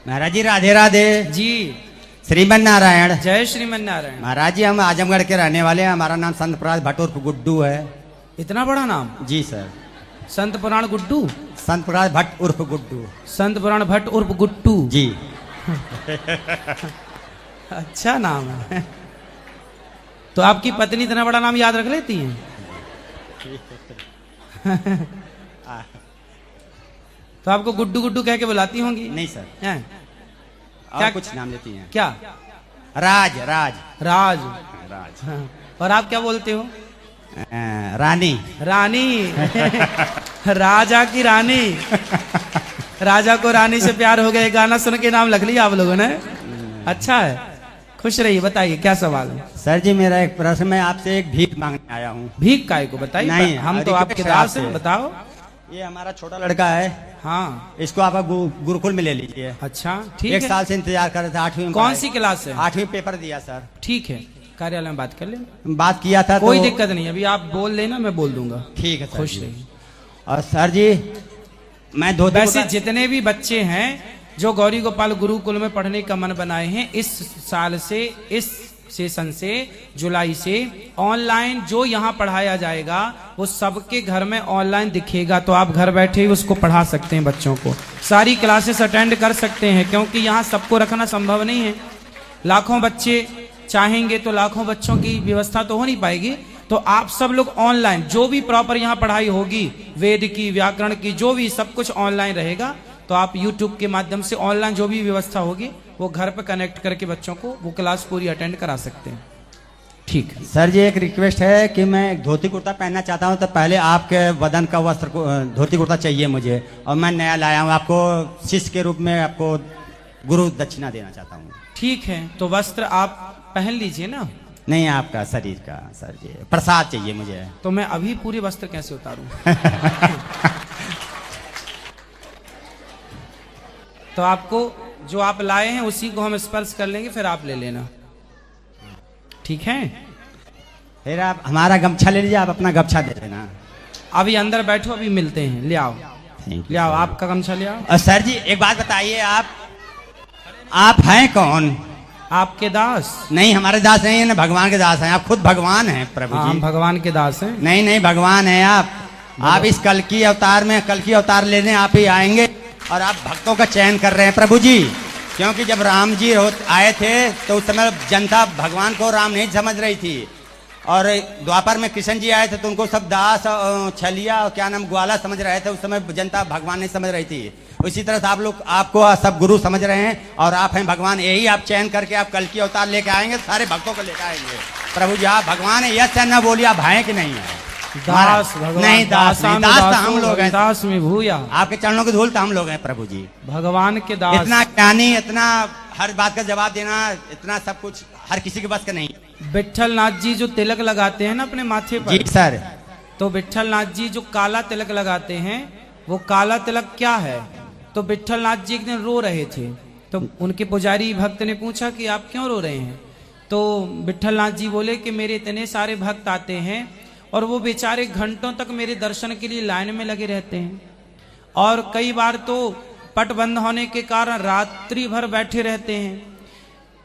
महाराज जी राधे राधे। जी श्रीमन नारायण। जय श्रीमन नारायण। महाराज जी हम आजमगढ़ के रहने वाले हैं। हमारा नाम संत प्रसाद भट्ट उर्फ गुड्डू है। इतना बड़ा नाम? जी सर। संत पुराण गुड्डू। संत प्रसाद भट्ट उर्फ गुड्डू। संत पुराण भट्ट उर्फ गुट्टू जी। अच्छा नाम है। तो आपकी पत्नी इतना बड़ा नाम याद रख लेती हैं? तो आपको गुड्डू गुड्डू कह के बुलाती होंगी? नहीं सर। हैं? और क्या कुछ नाम देती हैं? क्या? राज राज राज। राज। हाँ। और आप क्या बोलते हो? रानी। रानी। राजा की रानी। राजा को रानी से प्यार हो गया। गाना सुन के नाम रख लिया आप लोगों ने। अच्छा है, खुश रहिए। बताइए क्या सवाल है? सर जी मेरा एक प्रश्न, मैं आपसे एक भीख मांगने आया हूँ। भीख काय को बताइए। नहीं, हम तो आपके दास हैं, बताओ। ये हमारा छोटा लड़का है। हाँ। इसको आप गुरुकुल में ले लीजिए। अच्छा ठीक एक है। साल से इंतजार कर रहे थे। 8वीं में कौन सी क्लास है? 8वीं पेपर दिया सर। ठीक है, कार्यालय में बात कर लेना। बात किया था कोई तो... दिक्कत नहीं, अभी आप बोल लेना, मैं बोल दूंगा। ठीक है सर। खुश जी। रहिए। और सर जी मैं धोती वैसे जितने भी बच्चे हैं जो गौरी गोपाल गुरुकुल में पढ़ने का मन बनाए हैं, इस साल से, इस सेशन से, जुलाई से ऑनलाइन जो यहाँ पढ़ाया जाएगा वो सबके घर में ऑनलाइन दिखेगा। तो आप घर बैठे ही उसको पढ़ा सकते हैं, बच्चों को सारी क्लासेस अटेंड कर सकते हैं। क्योंकि यहाँ सबको रखना संभव नहीं है। लाखों बच्चे चाहेंगे तो लाखों बच्चों की व्यवस्था तो हो नहीं पाएगी। तो आप सब लोग ऑनलाइन जो भी प्रॉपर यहाँ पढ़ाई होगी, वेद की, व्याकरण की, जो भी सब कुछ ऑनलाइन रहेगा। तो आप YouTube के माध्यम से ऑनलाइन जो भी व्यवस्था होगी वो घर पर कनेक्ट करके बच्चों को वो क्लास पूरी अटेंड करा सकते हैं। ठीक है सर जी, एक रिक्वेस्ट है कि मैं एक धोती कुर्ता पहनना चाहता हूँ। तो पहले आपके वदन का वस्त्र को धोती कुर्ता चाहिए मुझे। और मैं नया लाया हूँ, आपको शिष्य के रूप में आपको गुरु दक्षिणा देना चाहता हूँ। ठीक है, तो वस्त्र आप पहन लीजिए ना। नहीं, आपका शरीर का सर जी प्रसाद चाहिए मुझे। तो मैं अभी पूरे वस्त्र कैसे उतारूं? तो आपको जो आप लाए हैं उसी को हम स्पर्श कर लेंगे, फिर आप ले लेना। ठीक है? फिर आप हमारा गमछा ले लीजिए, आप अपना गमछा दे देना। अभी अंदर बैठो, अभी मिलते हैं। ले आओ, ले आओ, आपका गमछा ले आओ। और सर जी एक बात बताइए, आप हैं कौन? आपके दास? नहीं, हमारे दास नहीं है ना, भगवान के दास हैं। आप खुद भगवान हैं प्रभु जी। हम भगवान के दास हैं। नहीं नहीं, भगवान हैं आप इस कल की अवतार में, कल की अवतार लेने आप ही आएंगे। और आप भक्तों का चयन कर रहे हैं प्रभु जी। क्योंकि जब राम जी आए थे तो उस समय जनता भगवान को राम नहीं समझ रही थी। और द्वापर में कृष्ण जी आए थे तो उनको सब दास, छलिया और क्या नाम, ग्वाला समझ रहे थे। उस समय जनता भगवान नहीं समझ रही थी। उसी तरह से आप लोग आपको सब गुरु समझ रहे हैं और आप हैं भगवान। यही आप चयन करके आप कल की अवतार लेके आएंगे, सारे भक्तों को लेकर आएंगे प्रभु जी। आप भगवान है, यस न बोलिए, आप हैं कि नहीं है? दास भगवान नहीं, दास नहीं, दास तो हम लोग हैं। दास में भूया, आपके चरणों की धूल तो हम लोग हैं प्रभु जी। भगवान के दास। इतना ज्ञानी, इतना हर बात का जवाब देना, इतना सब कुछ हर किसी के बस का नहीं। विट्ठल नाथ जी जो तिलक लगाते हैं ना अपने माथे पर, जी सर। तो विट्ठल नाथ जी जो काला तिलक लगाते हैं, वो काला तिलक क्या है? तो विट्ठल नाथ जी एक दिन रो रहे थे। तो उनके पुजारी भक्त ने पूछा कि आप क्यों रो रहे हैं? तो विट्ठल नाथ जी बोले कि मेरे इतने सारे भक्त आते हैं और वो बेचारे घंटों तक मेरे दर्शन के लिए लाइन में लगे रहते हैं। और कई बार तो पट बंद होने के कारण रात्रि भर बैठे रहते हैं।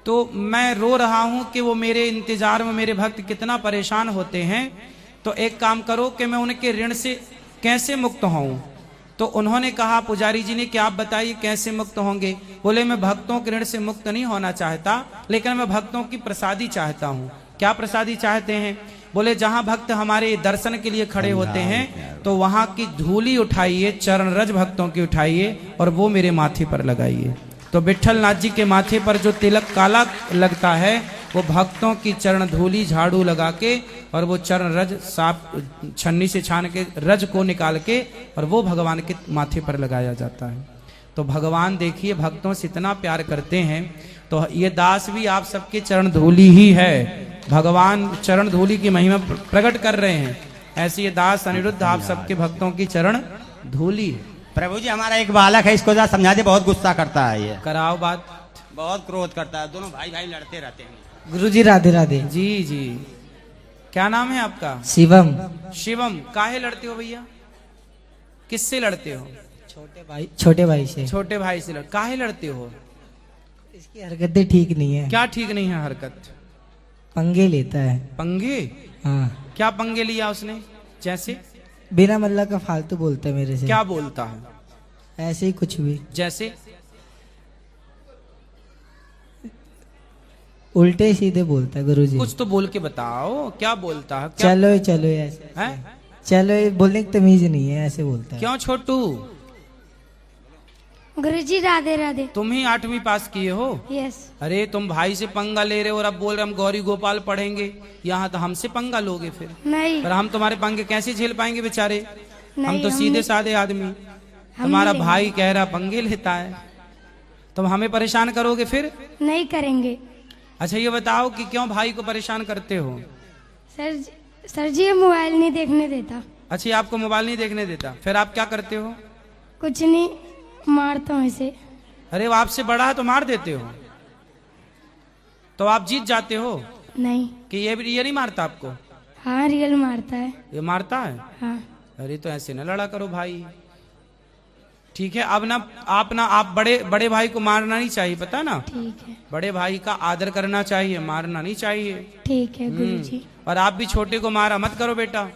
तो मैं रो रहा हूं कि वो मेरे इंतजार में मेरे भक्त कितना परेशान होते हैं। तो एक काम करो कि मैं उनके ऋण से कैसे मुक्त हूं। तो उन्होंने कहा, पुजारी जी ने, कि आप बताइए कैसे मुक्त होंगे? बोले, मैं भक्तों के ऋण से मुक्त नहीं होना चाहता, लेकिन मैं भक्तों की प्रसादी चाहता हूँ। क्या प्रसादी चाहते हैं? बोले, जहां भक्त हमारे दर्शन के लिए खड़े होते हैं तो वहां की धूली उठाइए, चरण रज भक्तों की उठाइए और वो मेरे माथे पर लगाइए। तो विट्ठल नाथ जी के माथे पर जो तिलक काला लगता है वो भक्तों की चरण धूली झाड़ू लगा के और वो चरण रज साफ छन्नी से छान के रज को निकाल के और वो भगवान के माथे पर लगाया जाता है। तो भगवान देखिए भक्तों से इतना प्यार करते हैं। तो ये दास भी आप सबके चरण धूली ही है। भगवान चरण धूली की महिमा प्रकट कर रहे हैं। ऐसे ये दास अनिरुद्ध आप सबके भक्तों की चरण धूली है। प्रभु जी हमारा एक बालक है, इसको जरा समझा दे, बहुत गुस्सा करता है। ये कराओ बात। बहुत क्रोध करता है, दोनों भाई भाई लड़ते रहते हैं। गुरुजी राधे राधे। जी जी, क्या नाम है आपका? शिवम। शिवम, काहे लड़ते हो भैया? किससे लड़ते हो? छोटे भाई से। छोटे भाई से काहे लड़ते हो? इसकी हरकतें ठीक नहीं है। क्या ठीक नहीं है हरकत? पंगे लेता है। पंगे? हाँ, क्या पंगे लिया उसने? जैसे? बिना मतलब का फालतू बोलता है मेरे से। क्या बोलता है? ऐसे ही कुछ भी, जैसे? उल्टे सीधे बोलता है गुरुजी। कुछ तो बोल के बताओ, क्या बोलता है? क्या चलो चलो ऐसे है? चलो, ये बोलने की तमीज नहीं है, ऐसे बोलता है। क्यों छोटू? गुरुजी राधे राधे। तुम ही 8वीं पास किए हो? यस। अरे तुम भाई से पंगा ले रहे हो और अब बोल रहे हम गौरी गोपाल पढ़ेंगे। यहाँ तो हमसे पंगा लोगे फिर? नहीं पर हम तुम्हारे पंगे कैसे झेल पाएंगे बेचारे? हम नहीं, तो हम सीधे नहीं- साधे आदमी। तुम्हारा नहीं भाई कह रहा पंगे लेता है, तुम हमें परेशान करोगे फिर? नहीं करेंगे। अच्छा ये बताओ कि क्यों भाई को परेशान करते हो? सर जी ये मोबाइल नहीं देखने देता। अच्छा ये आपको मोबाइल नहीं देखने देता, फिर आप क्या करते हो? कुछ नहीं, मारता हूँ इसे। अरे वो आपसे बड़ा है तो मार देते हो? तो आप जीत जाते हो नहीं। कि ये नहीं मारता आपको? हाँ रियल मारता है। ये मारता है? हाँ अरे तो ऐसे ना लड़ा करो भाई, ठीक है? अब ना आप बड़े भाई को मारना नहीं चाहिए, पता ना? ठीक है। बड़े भाई का आदर करना चाहिए, मारना नहीं चाहिए। ठीक है गुरुजी। और आप भी छोटे को मारा मत करो बेटा।